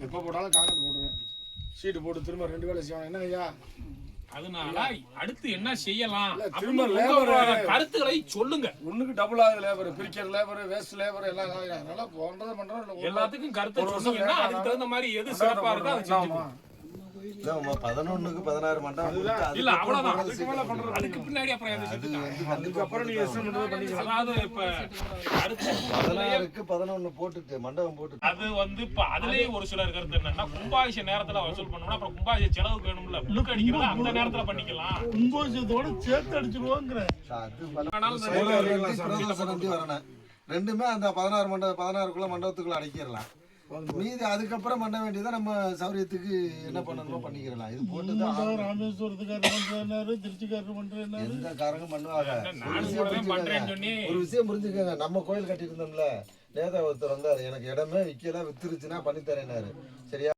எப்போ போட்டாலும் காங்கிரட் போட்டுருவேன். ஷீட்டு போட்டு திரும்ப 2 வேலை செய்வாங்க. என்ன ஐயா? அதனால அடுத்து என்ன செய்யலாம்? திரும்ப லேபர் கருத்துக்களை சொல்லுங்க. ஒண்ணுக்கு டபுள் ஆகுது லேபர், பிரிக்கிற லேபர், வேஸ்ட் லேபர் எல்லாம். அதனால போன்றதை பண்றோம். எல்லாத்துக்கும் கருத்து சொன்னீங்கன்னா அதுக்கு தகுந்த மாதிரி எது சிறப்பா இருக்கோ அதை செஞ்சுக்கோங்க. 11க்கு 16 மண்டபம் இல்ல அவ்வளவுதான். அதுக்கு பின்னாடி அப்புறம் எதை செஞ்சுக்கலாம்? அதுக்கப்புறம் நீங்க எஸ்டிமேட் பண்ணிக்கலாம். அதாவது இப்ப அடுத்து 16க்கு 11 போட்டுட்டு மண்டபம் போட்டுட்டு அது வந்து இப்ப அதுலயே ஒரு சிலர் கருத்து என்னன்னா கும்பாபிஷேக நேரத்துல வசூல் பண்ணோம்னா அப்புறம் கும்பாபிஷேக செலவுக்கு வேணும்ல, புழுக்கு அடிக்கிறத அந்த நேரத்துல பண்ணிக்கலாம். கும்பாபிஷேகத்தோட சேர்த்து அடிச்சிருவோங்கிற அது வரணும். ரெண்டுமே அந்த 16 மண்டபம் 16க்குள்ள மண்டபத்துக்குள்ள அடக்கிடலாம். மீதி அதுக்கப்புறம் பண்ண வேண்டியதை நம்ம சௌரியத்துக்கு என்ன பண்ணணுமோ பண்ணிக்கிறலாம். இது போட்டுதான் ராமேஸ்வரத்துக்காரர் பண்றாரு, திருச்சிக்காரர் பண்றாரு, எந்த காரங்க பண்ணுவாங்க. பண்றேன்னு சொன்னி ஒரு விஷயம் புரிஞ்சுக்கோங்க. நம்ம கோயில் கட்டிட்டு இருந்தோம்ல, நேதா ஒருத்தர் வந்தாரு, எனக்கு இடமே விற்கல, வித்துருச்சுன்னா பண்ணித்தரேன்னாரு. சரியா?